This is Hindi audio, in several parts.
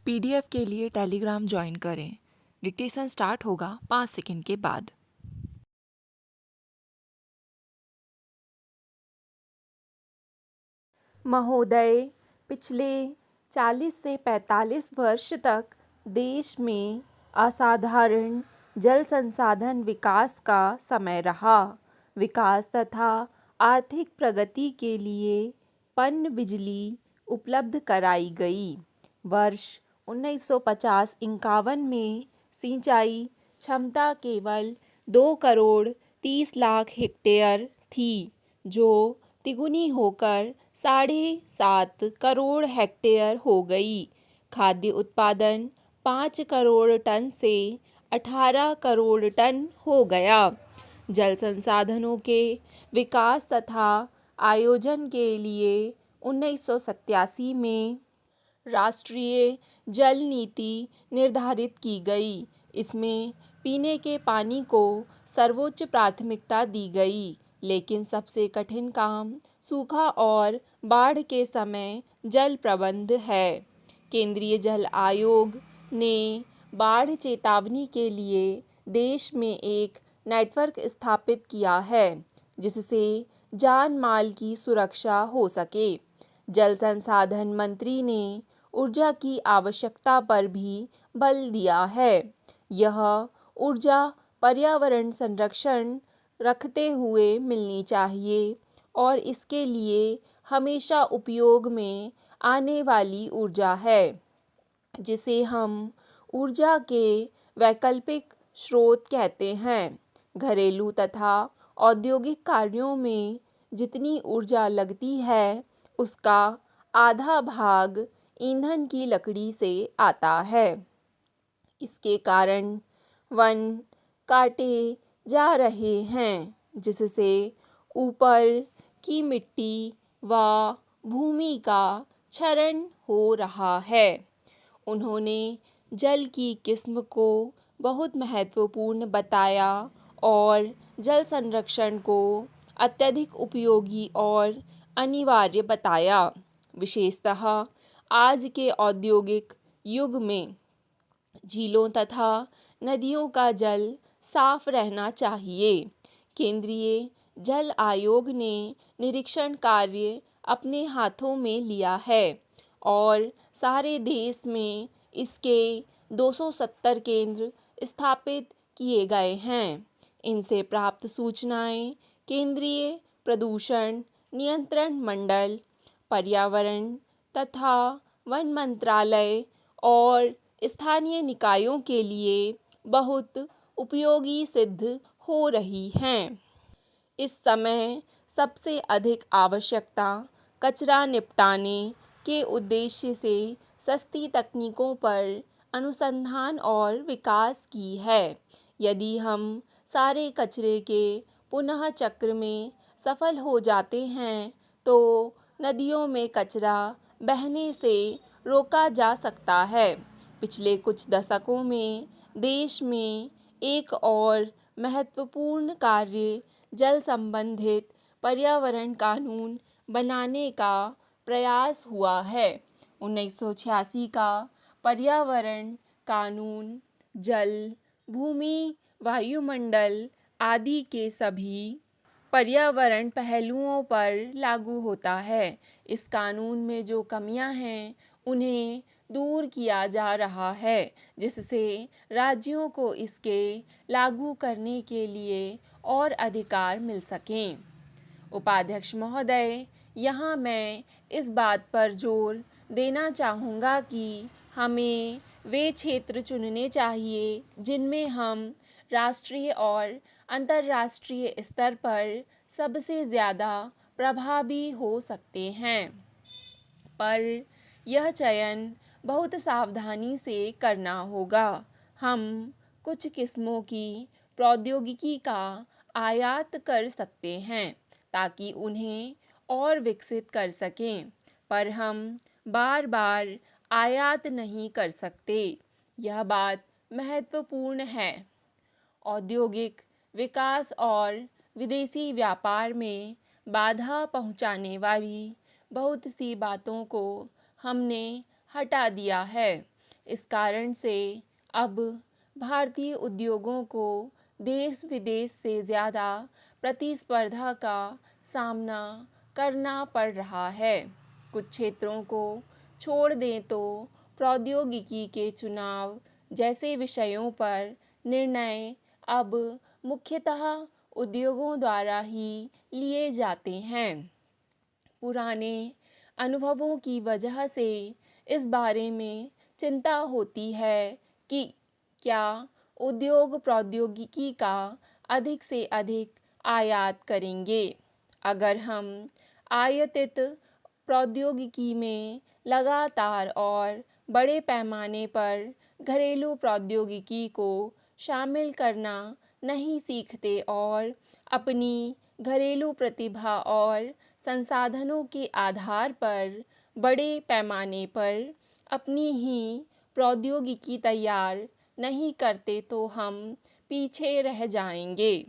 पीडीएफ के लिए टेलीग्राम ज्वाइन करें। डिक्टेशन स्टार्ट होगा 5 सेकंड के बाद। महोदय, पिछले 40 से 45 वर्ष तक देश में असाधारण जल संसाधन विकास का समय रहा। विकास तथा आर्थिक प्रगति के लिए पनबिजली उपलब्ध कराई गई। वर्ष 1950-51 में सिंचाई क्षमता केवल 2 करोड़ 30 लाख हेक्टेयर थी, जो तिगुनी होकर 7.5 करोड़ हेक्टेयर हो गई। खाद्य उत्पादन 5 करोड़ टन से 18 करोड़ टन हो गया। जल संसाधनों के विकास तथा आयोजन के लिए 1987 में राष्ट्रीय जल नीति निर्धारित की गई। इसमें पीने के पानी को सर्वोच्च प्राथमिकता दी गई, लेकिन सबसे कठिन काम सूखा और बाढ़ के समय जल प्रबंध है। केंद्रीय जल आयोग ने बाढ़ चेतावनी के लिए देश में एक नेटवर्क स्थापित किया है, जिससे जान माल की सुरक्षा हो सके। जल संसाधन मंत्री ने ऊर्जा की आवश्यकता पर भी बल दिया है। यह ऊर्जा पर्यावरण संरक्षण रखते हुए मिलनी चाहिए और इसके लिए हमेशा उपयोग में आने वाली ऊर्जा है, जिसे हम ऊर्जा के वैकल्पिक स्रोत कहते हैं। घरेलू तथा औद्योगिक कार्यों में जितनी ऊर्जा लगती है, उसका आधा भाग ईंधन की लकड़ी से आता है। इसके कारण वन काटे जा रहे हैं, जिससे ऊपर की मिट्टी व भूमि का क्षरण हो रहा है। उन्होंने जल की किस्म को बहुत महत्वपूर्ण बताया और जल संरक्षण को अत्यधिक उपयोगी और अनिवार्य बताया। विशेषतः आज के औद्योगिक युग में झीलों तथा नदियों का जल साफ रहना चाहिए। केंद्रीय जल आयोग ने निरीक्षण कार्य अपने हाथों में लिया है और सारे देश में इसके 270 केंद्र स्थापित किए गए हैं। इनसे प्राप्त सूचनाएं केंद्रीय प्रदूषण नियंत्रण मंडल, पर्यावरण तथा वन मंत्रालय और स्थानीय निकायों के लिए बहुत उपयोगी सिद्ध हो रही हैं। इस समय सबसे अधिक आवश्यकता कचरा निपटाने के उद्देश्य से सस्ती तकनीकों पर अनुसंधान और विकास की है। यदि हम सारे कचरे के पुनः चक्र में सफल हो जाते हैं, तो नदियों में कचरा बहने से रोका जा सकता है। पिछले कुछ दशकों में देश में एक और महत्वपूर्ण कार्य जल संबंधित पर्यावरण कानून बनाने का प्रयास हुआ है। 1986 का पर्यावरण कानून जल, भूमि, वायुमंडल आदि के सभी पर्यावरण पहलुओं पर लागू होता है। इस कानून में जो कमियां हैं, उन्हें दूर किया जा रहा है, जिससे राज्यों को इसके लागू करने के लिए और अधिकार मिल सकें। उपाध्यक्ष महोदय, यहाँ मैं इस बात पर जोर देना चाहूँगा कि हमें वे क्षेत्र चुनने चाहिए जिनमें हम राष्ट्रीय और अंतर्राष्ट्रीय स्तर पर सबसे ज़्यादा प्रभावी हो सकते हैं। पर यह चयन बहुत सावधानी से करना होगा। हम कुछ किस्मों की प्रौद्योगिकी का आयात कर सकते हैं ताकि उन्हें और विकसित कर सकें, पर हम बार बार आयात नहीं कर सकते। यह बात महत्वपूर्ण है। औद्योगिक विकास और विदेशी व्यापार में बाधा पहुंचाने वाली बहुत सी बातों को हमने हटा दिया है। इस कारण से अब भारतीय उद्योगों को देश विदेश से ज़्यादा प्रतिस्पर्धा का सामना करना पड़ रहा है। कुछ क्षेत्रों को छोड़ दें तो प्रौद्योगिकी के चुनाव जैसे विषयों पर निर्णय अब मुख्यतः उद्योगों द्वारा ही लिए जाते हैं। पुराने अनुभवों की वजह से इस बारे में चिंता होती है कि क्या उद्योग प्रौद्योगिकी का अधिक से अधिक आयात करेंगे। अगर हम आयातित प्रौद्योगिकी में लगातार और बड़े पैमाने पर घरेलू प्रौद्योगिकी को शामिल करना नहीं सीखते और अपनी घरेलू प्रतिभा और संसाधनों के आधार पर बड़े पैमाने पर अपनी ही प्रौद्योगिकी तैयार नहीं करते तो हम पीछे रह जाएंगे।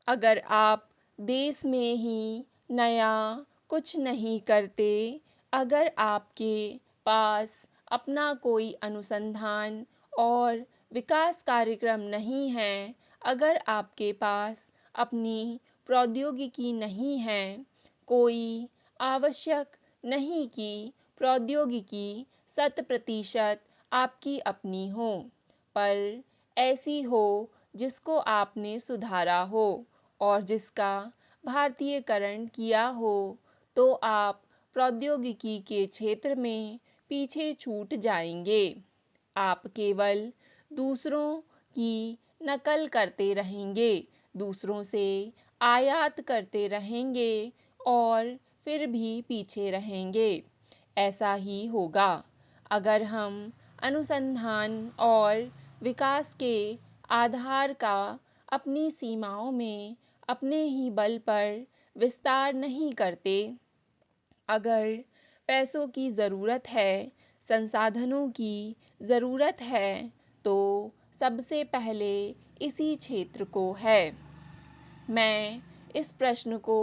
अगर आप देश में ही नया कुछ नहीं करते, अगर आपके पास अपना कोई अनुसंधान और विकास कार्यक्रम नहीं है, अगर आपके पास अपनी प्रौद्योगिकी नहीं है, कोई आवश्यक नहीं कि प्रौद्योगिकी 100% आपकी अपनी हो, पर ऐसी हो जिसको आपने सुधारा हो और जिसका भारतीयकरण किया हो, तो आप प्रौद्योगिकी के क्षेत्र में पीछे छूट जाएंगे। आप केवल दूसरों की नकल करते रहेंगे, दूसरों से आयात करते रहेंगे और फिर भी पीछे रहेंगे। ऐसा ही होगा अगर हम अनुसंधान और विकास के आधार का अपनी सीमाओं में अपने ही बल पर विस्तार नहीं करते। अगर पैसों की ज़रूरत है, संसाधनों की ज़रूरत है, तो सबसे पहले इसी क्षेत्र को है। मैं इस प्रश्न को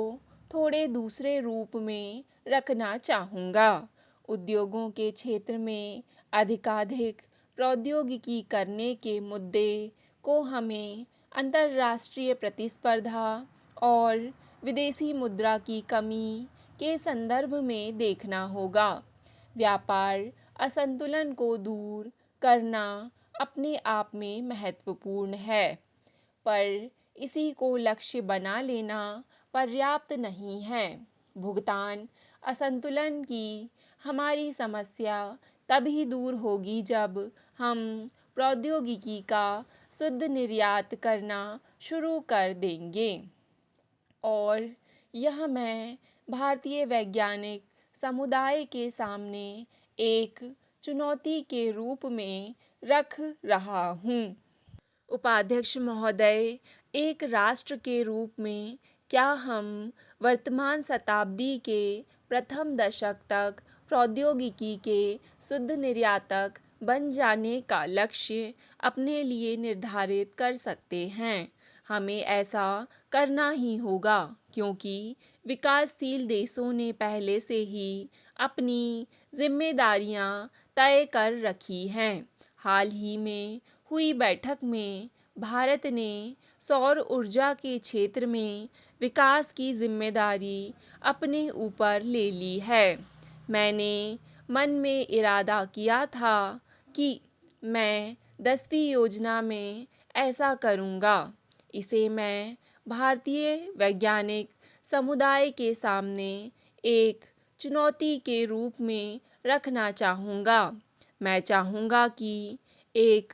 थोड़े दूसरे रूप में रखना चाहूँगा। उद्योगों के क्षेत्र में अधिकाधिक प्रौद्योगिकी करने के मुद्दे को हमें अंतर्राष्ट्रीय प्रतिस्पर्धा और विदेशी मुद्रा की कमी के संदर्भ में देखना होगा। व्यापार असंतुलन को दूर करना अपने आप में महत्वपूर्ण है, पर इसी को लक्ष्य बना लेना पर्याप्त नहीं है। भुगतान असंतुलन की हमारी समस्या तभी दूर होगी जब हम प्रौद्योगिकी का शुद्ध निर्यात करना शुरू कर देंगे। और यह मैं भारतीय वैज्ञानिक समुदाय के सामने एक चुनौती के रूप में रख रहा हूँ। उपाध्यक्ष महोदय, एक राष्ट्र के रूप में क्या हम वर्तमान शताब्दी के प्रथम दशक तक प्रौद्योगिकी के शुद्ध निर्यातक बन जाने का लक्ष्य अपने लिए निर्धारित कर सकते हैं? हमें ऐसा करना ही होगा, क्योंकि विकासशील देशों ने पहले से ही अपनी जिम्मेदारियां तय कर रखी हैं। हाल ही में हुई बैठक में भारत ने सौर ऊर्जा के क्षेत्र में विकास की जिम्मेदारी अपने ऊपर ले ली है। मैंने मन में इरादा किया था कि मैं 10वीं योजना में ऐसा करूँगा। इसे मैं भारतीय वैज्ञानिक समुदाय के सामने एक चुनौती के रूप में रखना चाहूँगा। मैं चाहूँगा कि एक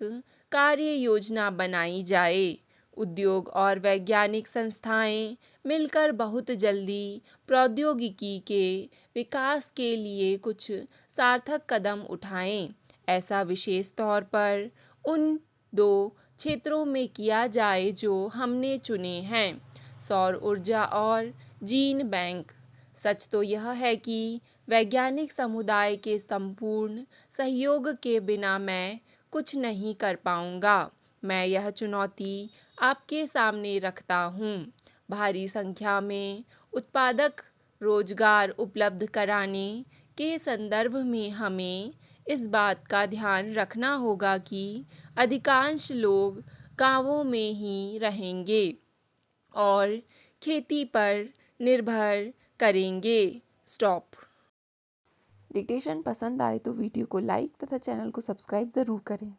कार्य योजना बनाई जाए। उद्योग और वैज्ञानिक संस्थाएं मिलकर बहुत जल्दी प्रौद्योगिकी के विकास के लिए कुछ सार्थक कदम उठाएं। ऐसा विशेष तौर पर उन 2 क्षेत्रों में किया जाए जो हमने चुने हैं, सौर ऊर्जा और जीन बैंक। सच तो यह है कि वैज्ञानिक समुदाय के संपूर्ण सहयोग के बिना मैं कुछ नहीं कर पाऊंगा। मैं यह चुनौती आपके सामने रखता हूँ। भारी संख्या में उत्पादक रोजगार उपलब्ध कराने के संदर्भ में हमें इस बात का ध्यान रखना होगा कि अधिकांश लोग गांवों में ही रहेंगे और खेती पर निर्भर करेंगे। स्टॉप। डिक्टेशन पसंद आए तो वीडियो को लाइक तथा चैनल को सब्सक्राइब ज़रूर करें।